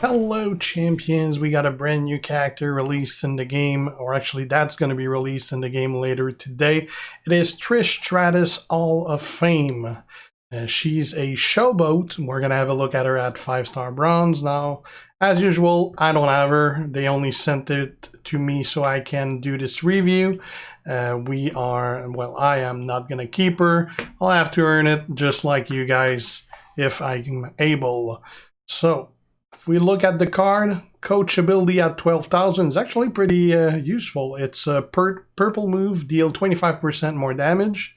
Hello champions, we got a brand new character released in the game, or actually that's going to be released in the game later today. It is Trish Stratus Hall of Fame. She's a showboat. We're going to have a look at her at 5-star bronze. Now, as usual, I don't have her. They only sent it to me so I can do this review. I am not going to keep her. I'll have to earn it just like you guys if I'm able. So, if we look at the card, coach ability at 12,000 is actually pretty useful. It's a purple move, deal 25% more damage,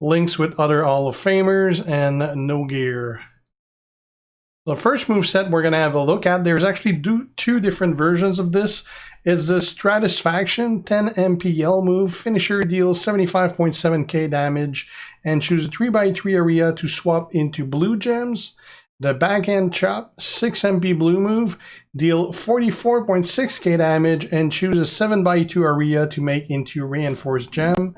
links with other Hall of Famers, and no gear. The first move set we're going to have a look at, there's actually two different versions of this. It's the Stratisfaction 10 MP yell move. Finisher deals 75.7k damage and choose a 3x3 area to swap into blue gems. The backhand chop 6 MP blue move, deal 44.6k damage and choose a 7x2 area to make into reinforced gem.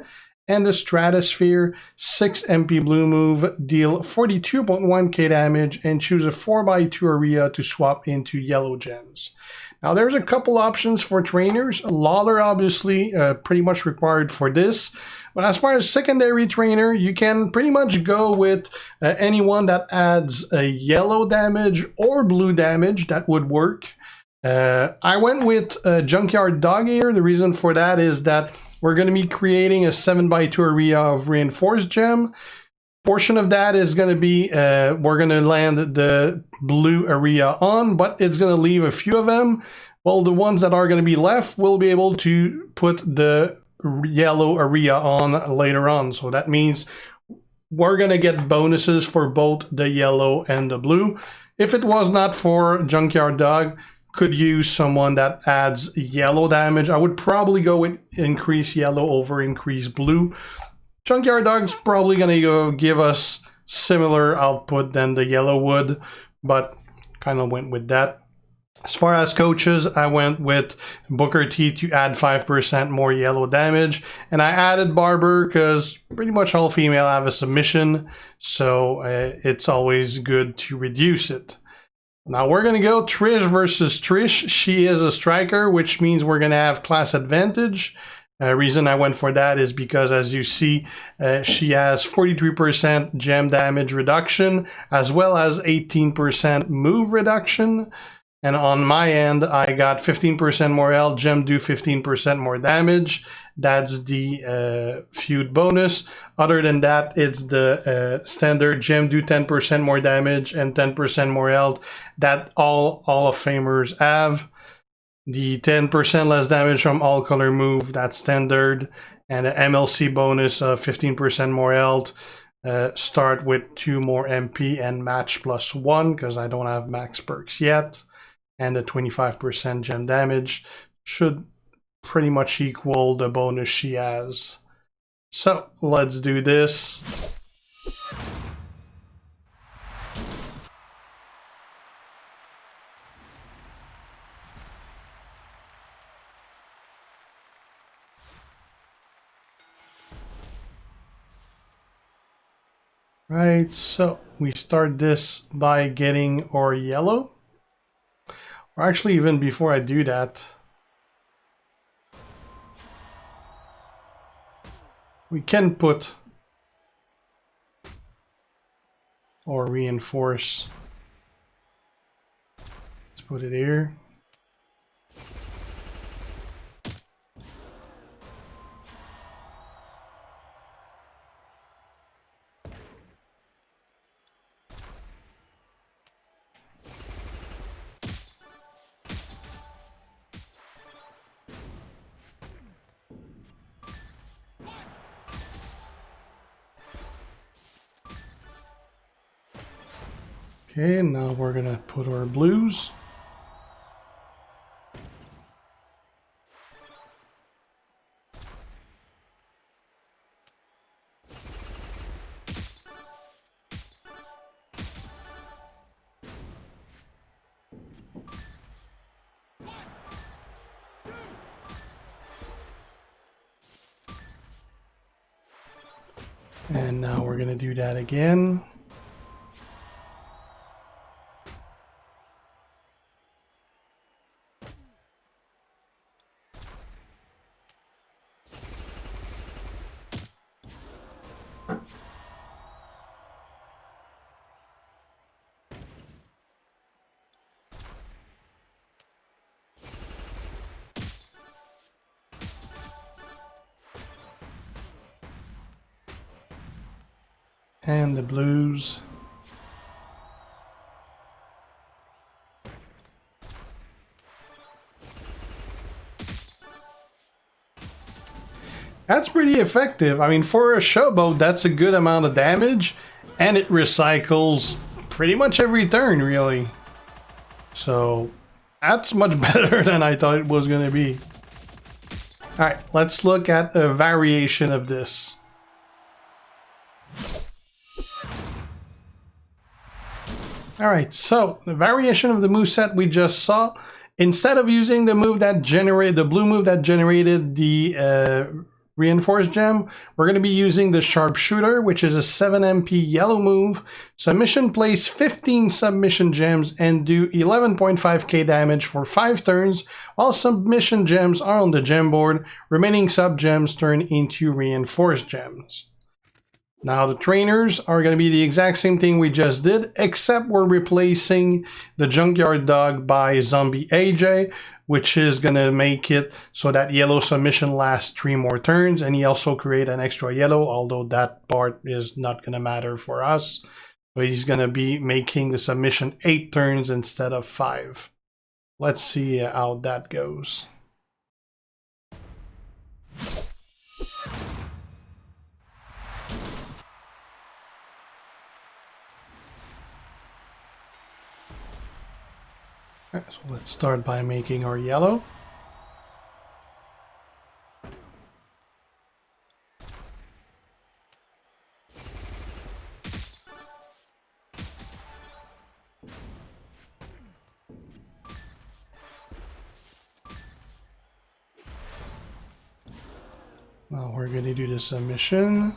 And the Stratosphere 6 MP blue move, deal 42.1k damage and choose a 4x2 area to swap into yellow gems. Now there's a couple options for trainers. Lawler obviously pretty much required for this. But as far as secondary trainer, you can pretty much go with anyone that adds a yellow damage or blue damage. That would work. I went with Junkyard Dog here. The reason for that is that we're going to be creating a 7x2 area of reinforced gem. Portion of that is going to be, we're going to land the blue area on, but it's going to leave a few of them. Well, the ones that are going to be left, we'll be able to put the yellow area on later on. So that means we're going to get bonuses for both the yellow and the blue. If it was not for Junkyard Dog, could use someone that adds yellow damage. I would probably go with increase yellow over increase blue. Junkyard Dog's probably going to go give us similar output than the yellow would, but kind of went with that. As far as coaches, I went with Booker T to add 5% more yellow damage, and I added Barber because pretty much all female have a submission, so it's always good to reduce it. Now we're going to go Trish versus Trish. She is a striker, which means we're going to have class advantage. Reason I went for that is because, as you see, she has 43% gem damage reduction, as well as 18% move reduction. And on my end, I got 15% more health, gem do 15% more damage. That's the feud bonus. Other than that, it's the standard gem do 10% more damage and 10% more health that all Hall of Famers have. The 10% less damage from all color move, that's standard. And the MLC bonus of 15% more health. Start with 2 more MP and match +1 because I don't have max perks yet. And the 25% gem damage should pretty much equal the bonus she has. So let's do this. Right, so we start this by getting our yellow. Or actually, even before I do that, we can put or reinforce. Let's put it here. Okay, now we're gonna put our blues. And now we're gonna do that again. And the blues. That's pretty effective. I mean, for a showboat, that's a good amount of damage, and it recycles pretty much every turn, really. So that's much better than I thought it was going to be. All right, let's look at a variation of this. All right, so the variation of the moveset we just saw, instead of using the move that generated the blue move that generated the reinforced gem, we're going to be using the sharpshooter, which is a 7 MP yellow move. Submission place 15 submission gems and do 11.5k damage for 5 turns, while submission gems are on the gem board. Remaining sub gems turn into reinforced gems. Now the trainers are going to be the exact same thing we just did, except we're replacing the junkyard dog by zombie AJ, which is going to make it so that yellow submission lasts 3 more turns, and he also create an extra yellow, although that part is not going to matter for us. But he's going to be making the submission 8 turns instead of 5. Let's see how that goes. So let's start by making our yellow. Now we're going to do the submission.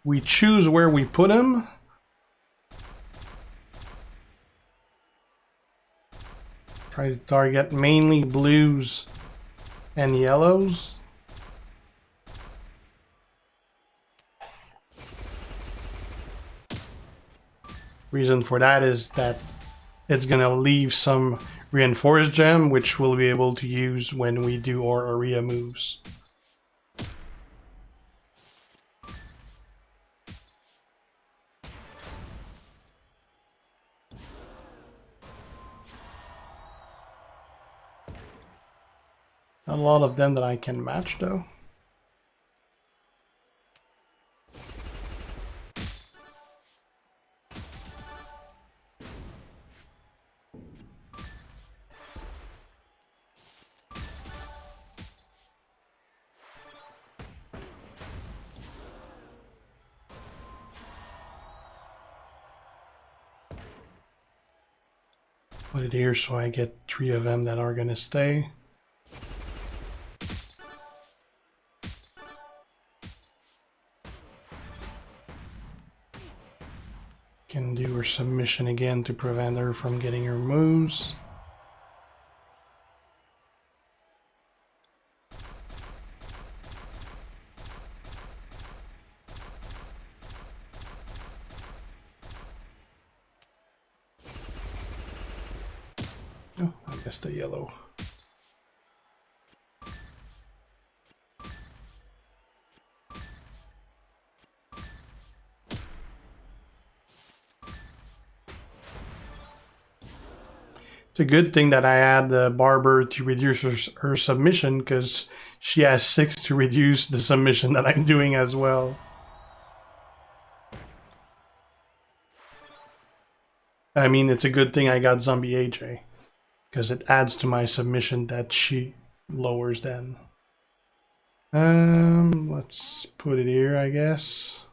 We choose where we put him. Try to target mainly blues and yellows. Reason for that is that it's going to leave some reinforced gem, which we'll be able to use when we do our area moves. Not a lot of them that I can match, though. Put it here so I get 3 of them that are going to stay. Can do her submission again to prevent her from getting her moves. Oh, I missed a yellow. It's a good thing that I had the barber to reduce her submission, because she has 6 to reduce the submission that I'm doing as well. I mean, it's a good thing I got zombie AJ, because it adds to my submission that she lowers then. Let's put it here, I guess.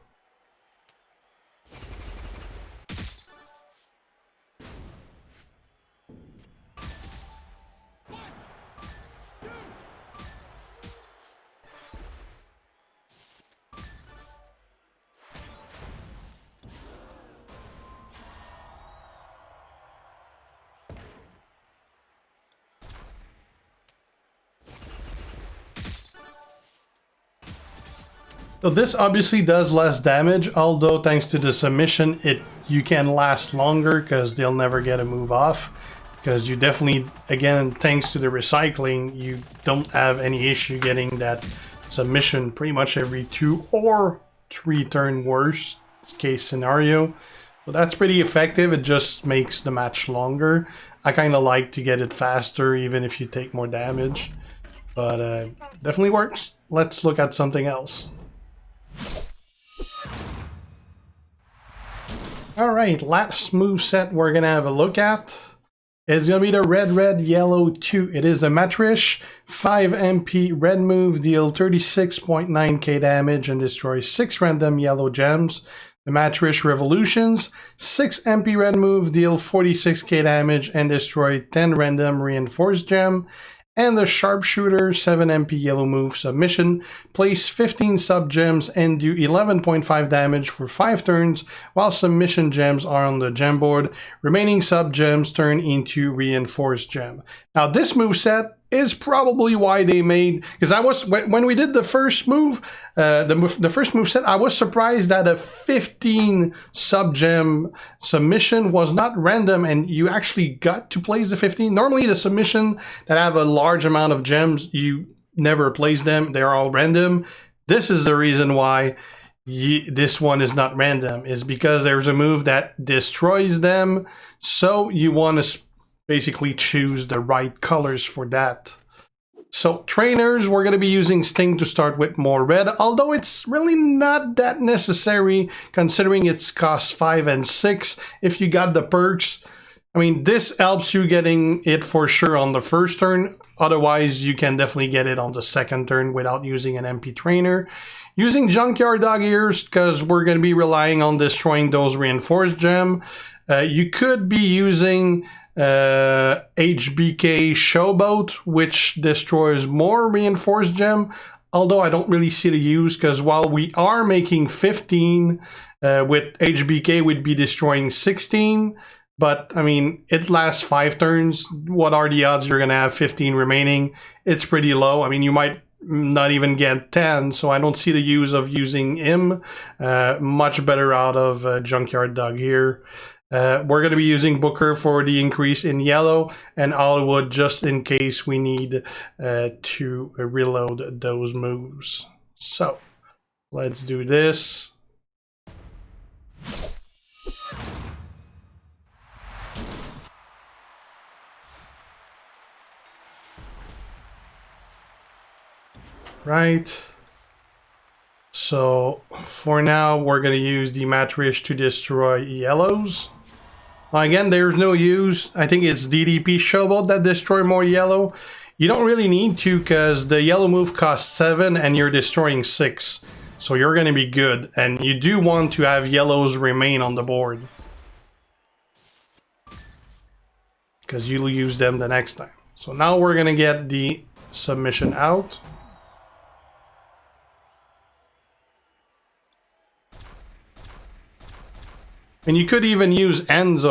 So this obviously does less damage, although thanks to the submission, you can last longer because they'll never get a move off. because you definitely, again, thanks to the recycling, you don't have any issue getting that submission pretty much every 2 or 3 turn worst case scenario. So that's pretty effective. It just makes the match longer. I kind of like to get it faster even if you take more damage, but definitely works. Let's look at something else. Alright, last moveset we're gonna have a look at is gonna be the red yellow 2. It is a Matrish 5 MP red move, deal 36.9k damage and destroy 6 random yellow gems. The Matrish Revolutions 6 MP red move, deal 46k damage and destroy 10 random reinforced gem. And the Sharpshooter 7 MP yellow move submission, place 15 sub gems and do 11.5 damage for 5 turns while submission gems are on the gem board. Remaining sub gems turn into reinforced gem. Now this moveset is probably why they made, because I was, when we did the first move, the first move set, I was surprised that a 15 sub gem submission was not random and you actually got to place the 15. Normally the submission that have a large amount of gems, you never place them, they're all random. This is the reason why this one is not random, is because there's a move that destroys them, so you want to basically choose the right colors for that. So trainers, we're going to be using Sting to start with more red, although it's really not that necessary considering it's cost 5 and 6 if you got the perks. I mean, this helps you getting it for sure on the first turn, otherwise you can definitely get it on the second turn without using an MP trainer. Using Junkyard Dog Ears, because we're going to be relying on destroying those reinforced gem. You could be using HBK Showboat, which destroys more reinforced gem, although I don't really see the use, because while we are making 15 with HBK, we'd be destroying 16, but I mean it lasts 5 turns. What are the odds you're gonna have 15 remaining? It's pretty low. I mean, you might not even get 10, so I don't see the use of using him. Much better out of Junkyard Dog here. We're going to be using Booker for the increase in yellow and Hollywood just in case we need to reload those moves. So let's do this. Right. So for now, we're going to use the Matrish to destroy yellows. Again, there's no use. I think it's DDP Showboat that destroy more yellow. You don't really need to, because the yellow move costs 7 and you're destroying 6. So you're going to be good. And you do want to have yellows remain on the board, because you'll use them the next time. So now we're going to get the submission out. And you could even use Akam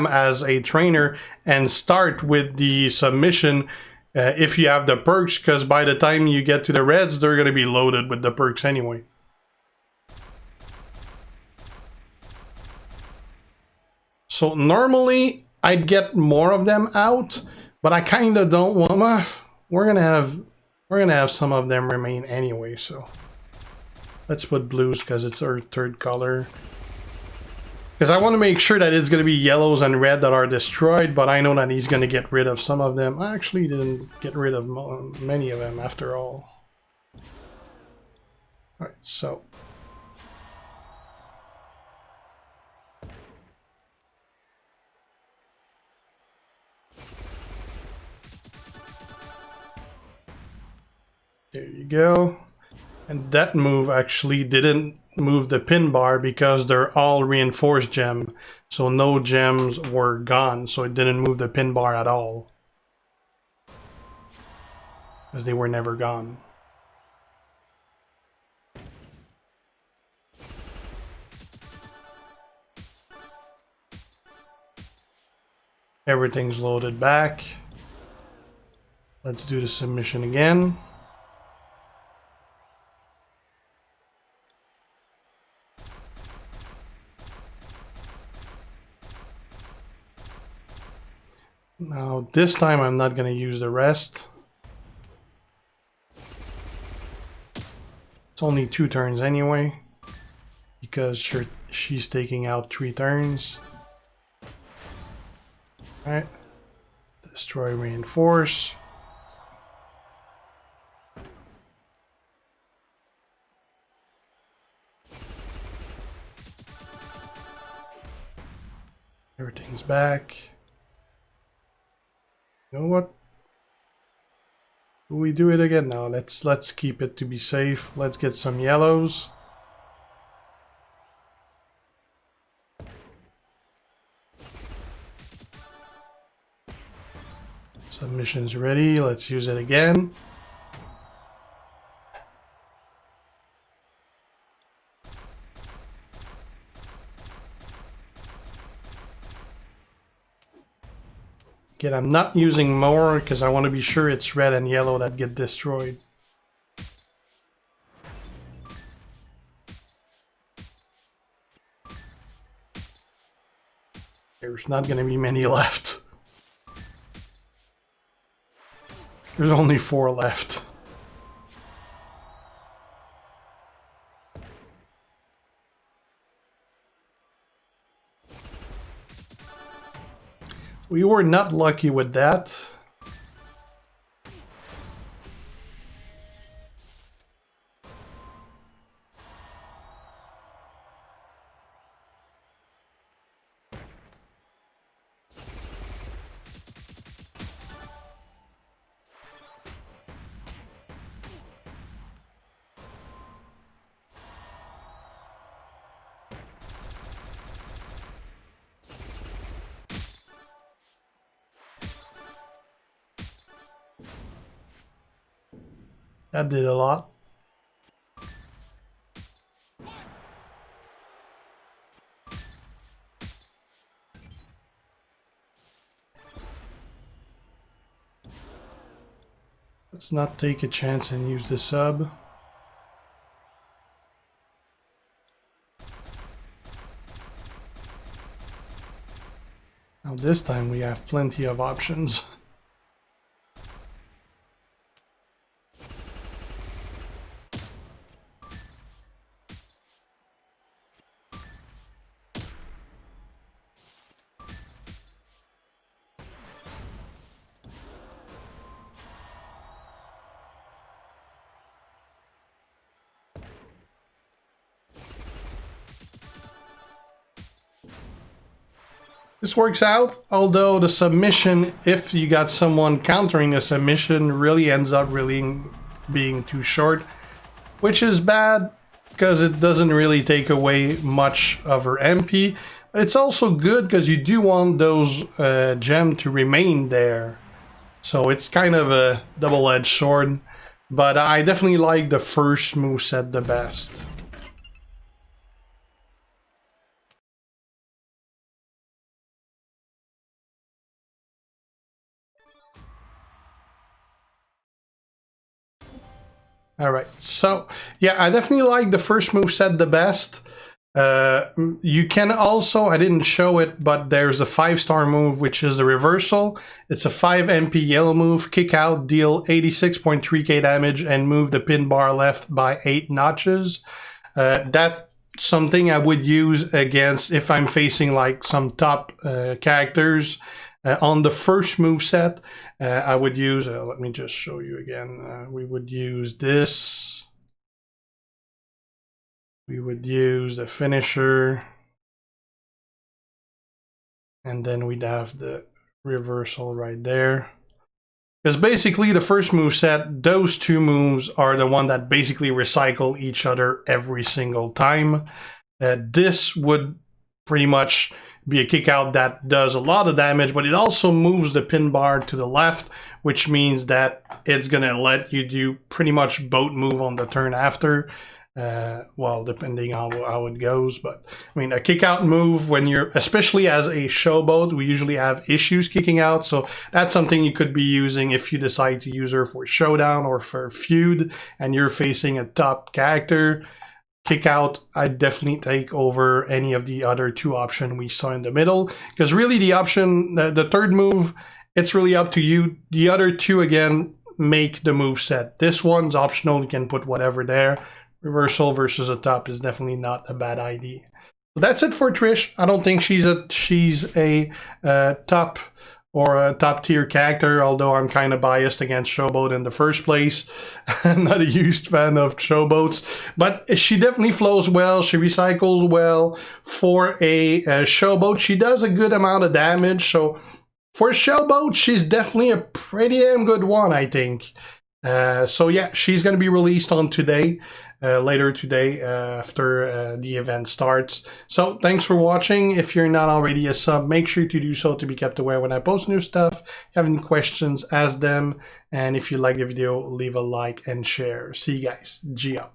as a trainer and start with the submission if you have the perks, because by the time you get to the reds, they're going to be loaded with the perks anyway. So normally I'd get more of them out, but I kind of don't want. We're gonna have some of them remain anyway. So let's put blues because it's our third color. Because I want to make sure that it's going to be yellows and red that are destroyed, but I know that he's going to get rid of some of them. I actually didn't get rid of many of them after all. Alright, so. There you go. And that move actually didn't move the pin bar because they're all reinforced gem, so no gems were gone, so it didn't move the pin bar at all because they were never gone. Everything's loaded back. Let's do the submission again. Now this time I'm not going to use the rest. It's only 2 turns anyway, because she's taking out 3 turns. Alright. Destroy, reinforce. Everything's back. You know what? We do it again now. Let's keep it to be safe. Let's get some yellows. Submission's ready. Let's use it again. Again, I'm not using more because I want to be sure it's red and yellow that get destroyed. There's not going to be many left. There's only 4 left. We were not lucky with that. That did a lot. Let's not take a chance and use the sub. Now this time we have plenty of options. This works out, although the submission, if you got someone countering a submission, really ends up being too short, which is bad because it doesn't really take away much of her MP. But it's also good because you do want those gems to remain there. So it's kind of a double-edged sword, but I definitely like the first moveset the best. Alright, so yeah, I definitely like the first moveset the best. You can also, I didn't show it, but there's a 5-star move, which is the reversal. It's a 5 MP yellow move, kick out, deal 86.3k damage, and move the pin bar left by 8 notches. That's something I would use against if I'm facing like some top characters. On the first moveset, I would use, let me just show you again, we would use this. We would use the finisher. And then we'd have the reversal right there. Because basically the first moveset, those 2 moves are the one that basically recycle each other every single time. This would pretty much be a kick out that does a lot of damage, but it also moves the pin bar to the left, which means that it's gonna let you do pretty much both move on the turn after. Well, depending on how it goes, but I mean, a kick out move when you're, especially as a showboat, we usually have issues kicking out, so that's something you could be using if you decide to use her for showdown or for feud and you're facing a top character. Kick out, I'd definitely take over any of the other 2 options we saw in the middle, because really the option, the third move it's really up to you. The other two, again, make the move set. This one's optional. You can put whatever there. Reversal versus a top is definitely not a bad idea. So that's it for Trish. I don't think she's a top or a top tier character, although I'm kind of biased against Showboat in the first place. I'm not a huge fan of Showboats, but she definitely flows well. She recycles well. For a Showboat, she does a good amount of damage. So for a Showboat, she's definitely a pretty damn good one, I think. So yeah, she's going to be released on today, later today, after the event starts. So thanks for watching. If you're not already a sub, make sure to do so to be kept aware when I post new stuff. If you have any questions, ask them. And if you like the video, leave a like and share. See you guys. G out.